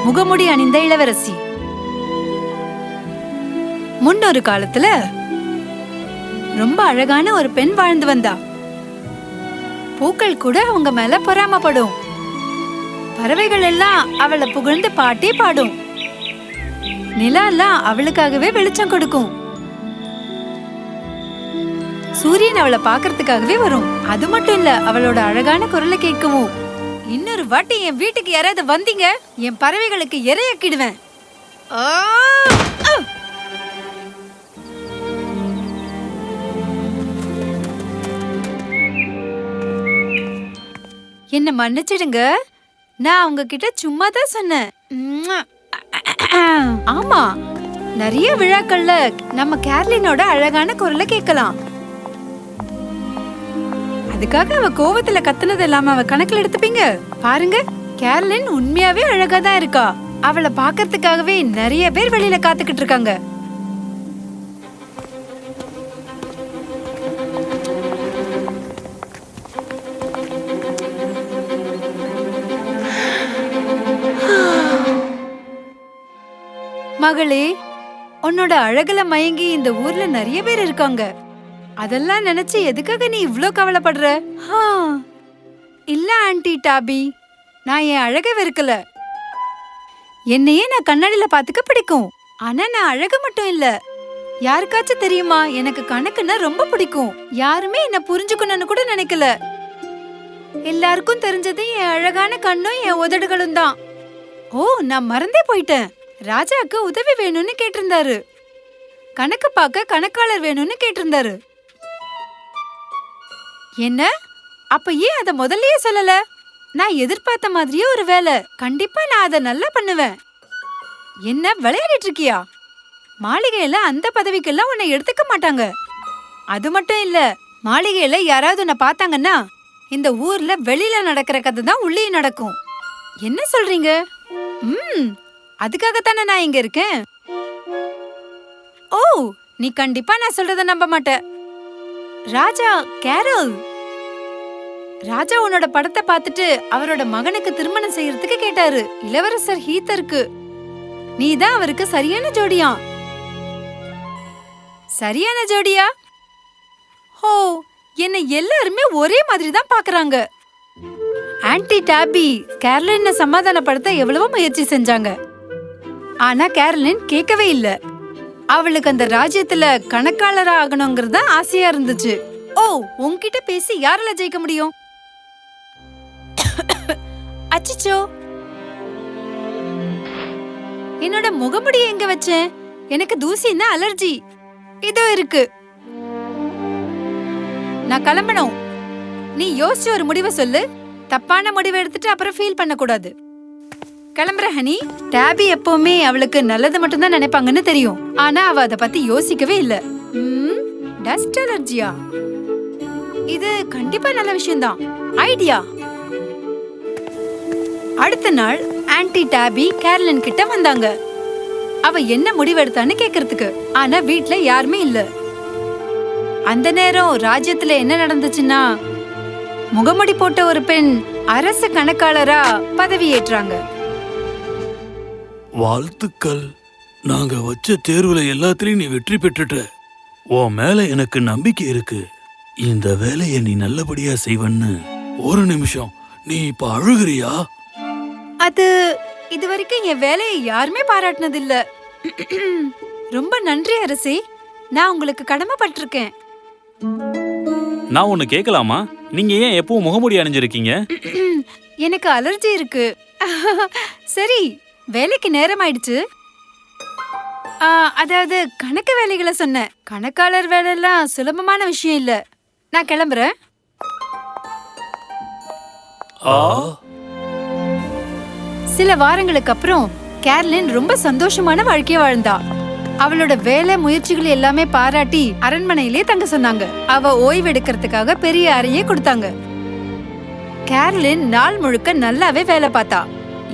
முகமுடி அணிந்த இளவரசி. முன்னொரு காலத்துல ரொம்ப அழகான ஒரு பெண் வாழ்ந்து வந்தா. பூக்கள் கூட அவங்க மேல பொறாமப்படும். பறவைகள் எல்லாம் அவளை புகழ்ந்து பாட்டே பாடும். நிலா எல்லாம் அவளுக்காகவே வெளிச்சம் கொடுக்கும். சூரியன் அவளை பாக்குறதுக்காகவே வரும். அது மட்டும் இல்ல, அவளோட அழகான குரலை கேட்கவும். இன்னொரு வாட்டி என் வீட்டுக்கு யாராவது வந்தீங்க, என் பறவைகளுக்கு இரையாக்கிடுவேன். என்ன மன்னிச்சிடுங்க, நான் உங்ககிட்ட சும்மா தான் சொன்னேன். ஆமா, நிறைய விழாக்கள்ல நம்ம கேர்லினோட அழகான குரலை கேட்கலாம். அதுக்காக அவ கோவத்துல கத்துனது இல்லாம அவ கணக்குல எடுத்துப்பீங்க? பாருங்க, கேர்லின் உண்மையாவே அழகா தான் இருக்கா. அவளை பாக்கிறதுக்காகவே நிறைய பேர் வெளியில காத்துக்கிட்டு இருக்காங்க. மகளே, உன்னோட அழகுல மயங்கி இந்த ஊர்ல நிறைய பேர் இருக்காங்க. அதெல்லாம் நினைச்சு எதுக்காக நீ இவ்ளோ கவலைப்படுற? இல்ல ஆன்ட்டி டாபி, நான் என் அழக வெறுக்கல. என்னையே நான் கண்ணாடியில பாத்துக்க பிடிக்கும். ஆனா நான் அழகு மட்டும் இல்ல. யாருக்காச்சும் தெரியுமா, எனக்கு கணக்குன்னா ரொம்ப பிடிக்கும். யாருமே என்ன புரிஞ்சுக்கணும்னு கூட நினைக்கல. எல்லாருக்கும் தெரிஞ்சது என் அழகான கண்ணும் என் உதடுகளும் தான். ஓ, நான் மறந்தே போயிட்டேன். ராஜாக்கு உதவி வேணும்னு கேட்டிருந்தாரு. கணக்கு பார்க்க கணக்காளர் வேணும்னு கேட்டிருந்தாரு. என்ன? அப்ப ஏன் அத முதல்லயே சொல்லல? நான் எதிர்பார்த்த மாதிரியே ஒரு வேலை. கண்டிப்பா நான் அத நல்லா பண்ணுவேன். என்ன விளையாடிட்டு இருக்கியா? மாளிகையில அந்த பதவிக்கெல்லாம் உன்னை எடுத்துக்க மாட்டாங்க. அது மட்டும் இல்ல, மாளிகையில யாராவது உன்னை பார்த்தாங்கன்னா இந்த ஊர்ல வெளியில நடக்கிற கதை தான் உள்ளே நடக்கும். என்ன சொல்றீங்க? அதுக்காகத்தானே நான் இங்க இருக்கேன். ஓ, நீ கண்டிப்பா நான் சொல்றத நம்ப மாட்ட. ராஜா கேரோல், ராஜா உன்னோட படத்தை பார்த்துட்டு அவரோட மகனுக்கு திருமணம் செய்யறதுக்கு கேட்டாரு. இளவரசர் ஹீத்தருக்கு. நீதான் அவருக்கு சரியான ஜோடியா. சரியான ஜோடியா? ஹோ, என்ன எல்லாருமே ஒரே மாதிரி தான் பாக்குறாங்க. ஆன்ட்டி டாபி கேர்லினை சமாதானப்படுத்த எவ்வளவோ முயற்சி செஞ்சாங்க. ஆனா கேர்லின் கேட்கவே இல்ல. அவளுக்கு அந்த ராஜ்யத்துல கணக்காளரா ஆகணுங்கிறது தான் ஆசையா இருந்துச்சு. ஓ, உன்கிட்ட பேசி யாரால ஜெயிக்க முடியும்? அச்சச்சோ, என்னோட முகமுடி எங்க வச்சேன்? எனக்கு தூசின்னா அலர்ஜி. இதோ இருக்கு. நான் கிளம்பணும். நீ யோசிச்சு ஒரு முடிவை சொல்லு. தப்பான முடிவை எடுத்துட்டு அப்புறம் ஃபீல் பண்ண கூடாது. கிளம்புற ஹனி. டாபி எப்பவுமே அவளுக்கு நல்லது மட்டும் தான் நினைப்பாங்கன்னு தெரியும். ஆனா அவ அத பத்தி யோசிக்கவே இல்ல. டஸ்ட் அலர்ஜியா? இது கண்டிப்பா நல்ல விஷயம்தான். ஐடியா. அடுத்த நாள் ஆன்ட்டி டாபி கேர்லின் கிட்ட வந்தாங்க. அவ என்ன முடிவெடுத்தான்னு கேக்குறதுக்கு. ஆனா வீட்ல யாருமே இல்ல. அந்த நேரம் ராஜ்யத்துல என்ன நடந்துச்சுன்னா, முகமுடி போட்ட ஒரு பெண் அரசு கணக்காளரா பதவியேற்றாங்க. வாழ்த்துக்கள். நாங்க வச்ச தேர்வுல எல்லாத்திலையும் நீ வெற்றி பெற்றுட்ட. உன் மேல எனக்கு நம்பிக்கை இருக்கு. இந்த வேலையை நீ நல்லபடியா செய்வன்னு. ஒரு நிமிஷம், நீ இப்ப அழுகிறியா? அது இதுவரைக்கும் என் வேலையை யாருமே பாராட்டினது இல்ல. ரொம்ப நன்றி அரசே, நான் உங்களுக்கு கடமைப்பட்டிருக்கேன். நான் ஒன்னு கேட்கலாமா? நீங்க ஏன் எப்பவும் முகமூடி அணிஞ்சிருக்கீங்க? எனக்கு அலர்ஜி இருக்கு. சரி, வேலைக்கு நேரம் ஆயிடுச்சு. அதாவது கணக்கு வேலைகளை சொன்னேன். கணக்காளர் வேலையெல்லாம் சுலபமான விஷயம் இல்ல. நான் கிளம்புறேன். சில வாரங்களுக்கு அப்புறம் கேர்லின் ரொம்ப சந்தோஷமான வாழ்க்கைய வாழ்ந்தா. அவளோட வேலை முயற்சிகள் எல்லாமே பாராட்டி அரண்மனையிலே தங்க சொன்னாங்க. அவ ஓய்வு எடுக்கிறதுக்காக பெரிய அறையே கொடுத்தாங்க. கேர்லின் நாள் முழுக்க நல்லாவே வேலை பார்த்தா.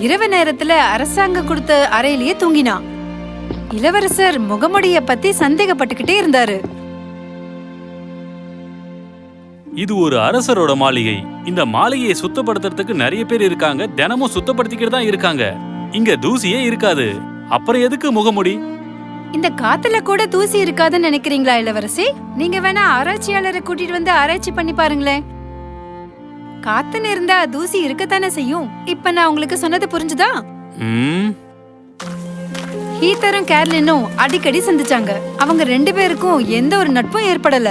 இரவு நேரத்துல அரசாங்கம் கொடுத்த அறையிலேயே தூங்கினா. இளவரசர் முகமுடிய பத்தி சந்தேகப்பட்டுக்கிட்டே இருந்தாரு. இது ஒரு அரசரோட மாளிகை. இந்த மாளிகையை சுத்தப்படுத்துறதுக்கு நிறைய பேர் இருக்காங்க. தினமும் சுத்தப்படுத்திக்கிட்டு தான் இருக்காங்க. இங்க தூசியே இருக்காது. அப்புறம் எதுக்கு முகமுடி? இந்த காத்துல கூட தூசி இருக்காதுன்னு நினைக்கிறீங்களா இளவரசி? நீங்க வேணா ஆராய்ச்சியாளரை கூட்டிட்டு வந்து ஆராய்ச்சி பண்ணி பாருங்களேன். காத்துன்னு இருந்தா தூசி இருக்கத்தானே செய்யும். இப்ப நான் உங்களுக்கு சொன்னது புரிஞ்சுதா? ம், ஹீத்தரும் கேர்லினும் அடிக்கடி சந்திச்சாங்க. அவங்க 2 பேருக்கும் எந்த ஒரு நட்பும் ஏற்படல.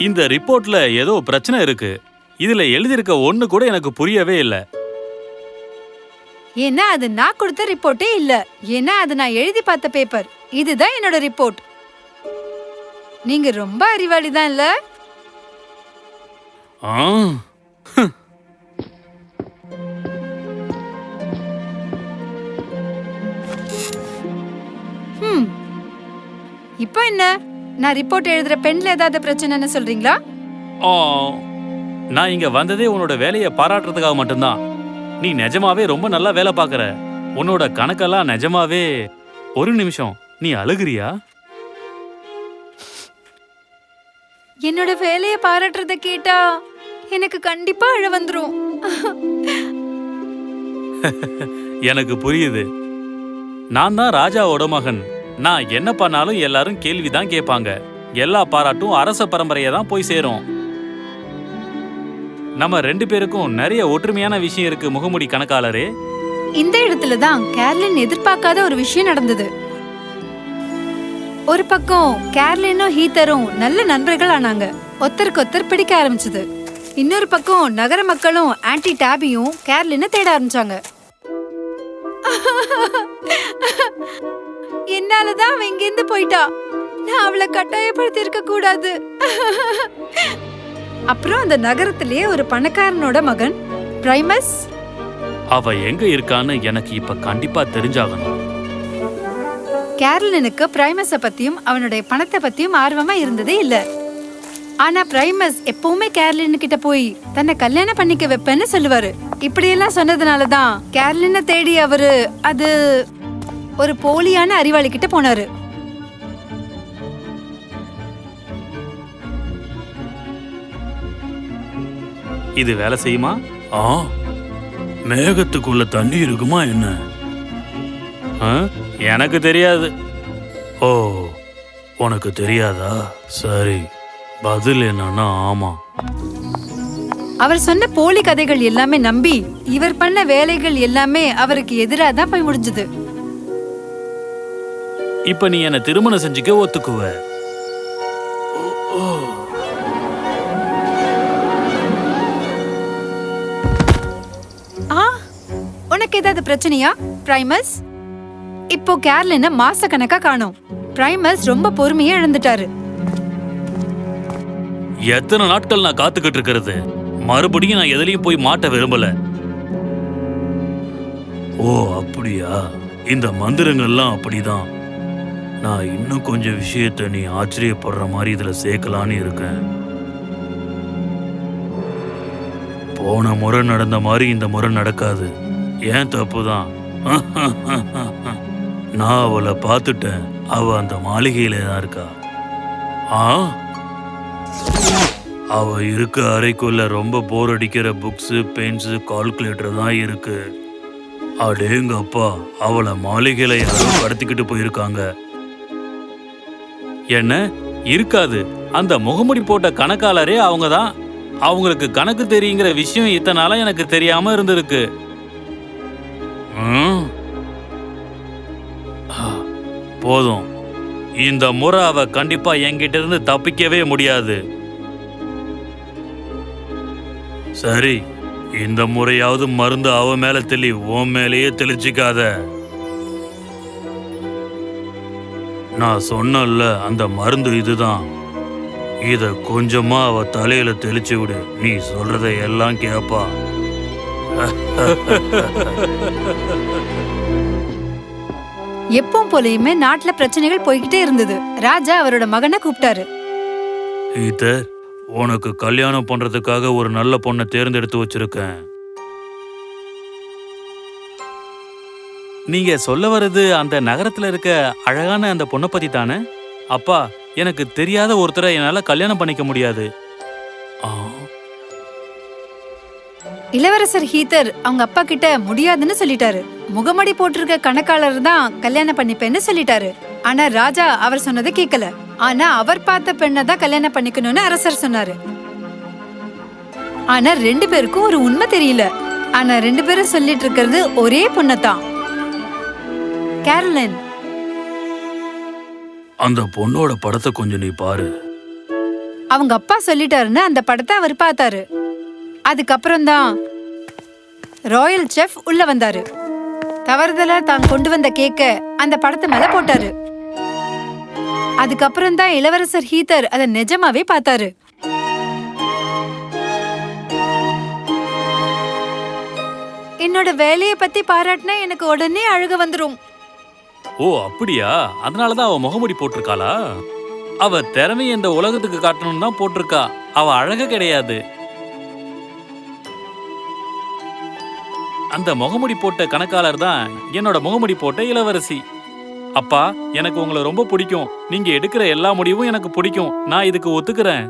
இந்த ரிப்போர்ட்ல ஏதோ பிரச்சனை இருக்கு. இதுல எழுதியிருக்க ஒண்ணு கூட எனக்கு புரியவே இல்ல. ஏன்னா அது நான் கொடுத்த ரிப்போர்ட்டே இல்ல. ஏன்னா அது நான் எழுதி பார்த்த பேப்பர். இதுதான் என்னோட ரிப்போர்ட். நீங்க ரொம்ப அறிவாளி தான் இல்ல? ஆ, ஹம். இப்போ என்ன? நான் ரிப்போர்ட் எழுதுற பென்ல ஏதாவது பிரச்சனைன்னு சொல்றீங்களா? ஆ, நான் இங்க வந்ததே உன்னோட வேலையை பாராட்டுறதுக்காக மட்டும்தான். நீ நிஜமாவே ரொம்ப நல்லா வேலை பார்க்கற. உன்னோட கணக்கெல்லாம் நிஜமாவே. ஒரு நிமிஷம், நீ அழுகுறியா? என்னோட வேலைய பாராட்டுறத கேட்டா எனக்கு கண்டிப்பா அழ வந்துரும். எனக்கு புரியுது. நான் தான் ராஜாவோட மகன். நான் என்ன பண்ணாலும் எல்லாரும் கேள்விதான் கேட்பாங்க. எல்லா பாராட்டும் அரச பரம்பரையை தான் போய் சேரும். நம்ம 2 பேருக்கும் நிறைய ஒற்றுமையான விஷயம் இருக்கு முகமுடி கணக்காளரே. இந்த இடத்துல தான் கேர்லின் எதிர்பார்க்காத ஒரு விஷயம் நடந்தது. ஒரு பக்கம் கேர்லினும் ஹீத்தரும் நல்ல நண்பர்கள் ஆனாங்க. ஒருத்தருக்கு ஒருத்தர் பிடிக்க ஆரம்பிச்சது. இன்னொரு பக்கம் நகர மக்களும் ஆன்டி டாபியும் கேர்லினை தேட ஆரம்பிச்சாங்க. என்னாலதான் அவ இங்கிருந்து போயிட்டா. நான் அவளை கட்டாயப்படுத்தி இருக்க கூடாது. அப்புறம் அந்த நகரத்திலேயே ஒரு பணக்காரனோட மகன் பிரைமஸ். அவ எங்க இருக்கான்னு எனக்கு இப்ப கண்டிப்பா தெரிஞ்சாகணும். கேர்லினுக்கு பிரைமஸ பத்தியும் அவனுடைய பணத்தை பத்தியும் ஆர்வமா இருந்ததே இல்ல. ஆனா பிரைமஸ் எப்பவுமே கேர்லின் கிட்ட போய் தன்னை கல்யாணம் பண்ணிக்க வைப்பேன்னு சொல்லுவாரு. இப்படியெல்லாம் சொன்னதுனாலதான் கேர்லினை தேடி அவரு அது ஒரு போலியான அறிவாளி கிட்ட போனாரு. இது வேலை செய்யுமா? ஆ, மேகத்துக்குள்ள தண்ணி இருக்குமா என்ன? ஆ? எனக்கு தெரியாது. ஓ, உனக்கு தெரியாதா? சரி, பதில் என்னன்னா ஆமா. அவர் சொன்ன போலி கதைகள் எல்லாமே நம்பி இவர் பண்ண வேலைகள் எல்லாமே அவருக்கு எதிராக தான் போய் முடிஞ்சது. இப்ப நீ என்ன திருமணம் செஞ்சுக்க ஒத்துக்குவ? ஆ, உனக்கு ஏதாவது பிரச்சனையா பிரைமஸ்? இப்போ கேர்லின மாச கணக்கா காணோம். பிரைமஸ் ரொம்ப பொறுமையா இழந்துட்டாரு. எத்தனை நாட்கள் நான் காத்துக்கிட்டு இருக்கிறது? மறுபடியும் நான் எதுலயும் போய் மாட்ட விரும்பல. ஓ, அப்படியா? இந்த மந்திரங்கள்லாம் அப்படிதான். நான் இன்னும் கொஞ்சம் விஷயத்த நீ ஆச்சரியப்படுற மாதிரி இதுல சேர்க்கலான்னு இருக்கேன். போன முறை நடந்த மாதிரி இந்த முறை நடக்காது. ஏன் தப்புதான். நான் அவளை பார்த்துட்டேன். அவ அந்த மாளிகையில தான் இருக்கா. ஆ, அவ இருக்க அறைக்குள்ள ரொம்ப போர் அடிக்கிற புக்ஸ், பென்ஸ், கால்குலேட்டர் தான் இருக்கு. அடேங்கப்பா, அவளை மாளிகையில யாரோ கடத்திக்கிட்டு போயிருக்காங்க. என்ன இருக்காது? அந்த முகமுடி போட்ட கணக்காளரே அவங்க தான். அவங்களுக்கு கணக்கு தெரியுங்கிற விஷயம் இத்தனை நாளா எனக்கு தெரியாம இருந்திருக்கு. ம்? போதும், இந்த முறை அவ கண்டிப்பா என்கிட்ட இருந்து தப்பிக்கவே முடியாது. சரி, இந்த முறையாவது மருந்து அவ மேல தெளி, உன் மேலேயே தெளிச்சிக்காத. நான் சொன்னல, அந்த மருந்து இதுதான். இத கொஞ்சமா அவ தலையில தெளிச்சு விடு. நீ சொல்றத எல்லாம் கேப்பா. எப்பவும் போலயுமே நாட்டுல பிரச்சனைகள் போய்கிட்டே இருந்தது. ராஜா அவரோட மகனை கூப்பிட்டாரு. ஈதர், உனக்கு கல்யாணம் பண்றதுக்காக ஒரு நல்ல பொண்ணை தேர்ந்தெடுத்து வச்சிருக்கேன். நீங்க சொல்ல வர்றது அந்த நகரத்துல இருக்க அழகான அந்த பொண்ணை பத்தி தானே? அப்பா, எனக்கு தெரியாத ஒருத்தரை என்னால கல்யாணம் பண்ணிக்க முடியாது. ஆ, இளவரசர் ஹீத்தர் அவங்க அப்பா கிட்ட முடியாதுன்னு சொல்லிட்டாரு. முகமடி போட்டிருக்க கணக்காளர் தான் கல்யாணம் பண்ணிப்பேன்னு சொல்லிட்டாரு. ஆனா ராஜா அவர் சொன்னதை கேட்கல. ஆனா அவர் பார்த்த பெண்ணை தான் கல்யாணம் பண்ணிக்கணும்னு அரசர் சொன்னாரு. ஆனா 2 பேருக்கும் ஒரு உண்மை தெரியல. ஆனா 2 பேரும் சொல்லிட்டு இருக்கிறது ஒரே பொண்ணத்தான், கேரலின். அந்த பொண்ணோட படத்தை கொஞ்சம் நீ பாரு. அவங்க அப்பா சொல்லிட்டாருன்னு அந்த படத்தை அவர் பார்த்தாரு. அதுக்கப்புறம் தான் ராயல் செஃப் உள்ள வந்தாரு. தவறுதலா தான் கொண்டு வந்த கேக்க அந்த படத்து மேல போட்டாரு. அதுக்கப்புறம் தான் இளவரசர் ஹீத்தர் அத நிஜமாவே பார்த்தாரு. என்னோட வேலைய பத்தி பாராட்டினா எனக்கு உடனே அழுக வந்துரும். ஓ அப்படியா? அதனாலதான் அவ முகமுடி போட்டிருக்காளா? அவ திறமையை இந்த உலகத்துக்கு காட்டணும்னு தான் போட்டிருக்கா. அவ அழக கிடையாது. அந்த முகமுடி போட்ட கணக்காளர் தான் என்னோட முகமுடி போட்ட இளவரசி. அப்பா, எனக்கு உங்களை ரொம்ப பிடிக்கும். நீங்க எடுக்கிற எல்லா முடிவும் எனக்கு பிடிக்கும். நான் இதுக்கு ஒத்துக்கிறேன்.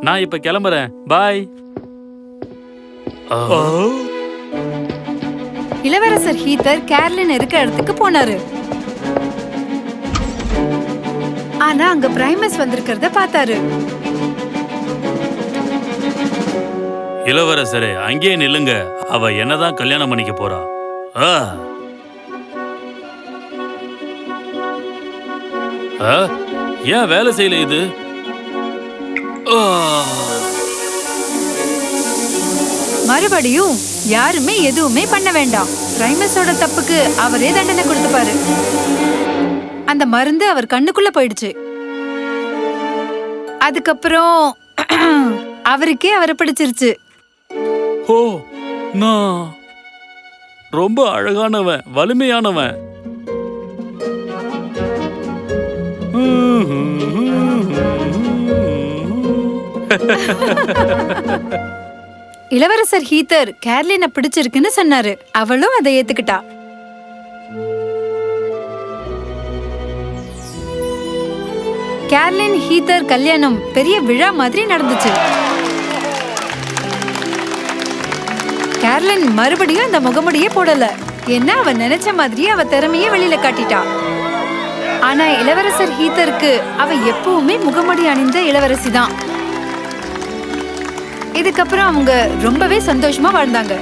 நான் இப்ப கிளம்புறேன். பாய். இளவரசர் ஹீத்தர் கேரலின் இருக்க இடத்துக்கு போனாரு. ஆனா அங்க பிரைமஸ் வந்திருக்கிறத பார்த்தாரு. இளவரசரே, அங்கேயே நில்லுங்க. அவ என்னதான் கல்யாணம் பண்ணிக்க போறா. ஏன் வேலை செய்யல இது? மறுபடியும் யாருமே எதுவுமே பண்ண வேண்டாம். பிரைமஸோட தப்புக்கு அவரே தண்டனை கொடுத்துப்பாரு. அந்த மருந்து அவர் கண்ணுக்குள்ள போயிடுச்சு. அதுக்கப்புறம் அவருக்கே அவரை பிடிச்சிருச்சு. ஓ, நான் ரொம்ப அழகானவன், வலிமையானவன். இளவரசர் ஹீத்தர் கேர்லினை பிடிச்சிருக்குன்னு சொன்னாரு. அவளும் அதை ஏத்துக்கிட்டா. கேர்லின் ஹீத்தர் கல்யாணம் பெரிய விழா மாதிரி நடந்துச்சு. கேர்லின் மறுபடியும் அந்த முகமுடியே போடல. என்ன அவ நினைச்ச மாதிரியே அவ திறமையே வெளியில காட்டிட்டா. ஆனா இளவரசர் ஹீத்தருக்கு அவ எப்பவுமே முகமுடி அணிந்த இளவரசி தான். இதுக்கப்புறம் அவங்க ரொம்பவே சந்தோஷமா வாழ்ந்தாங்க.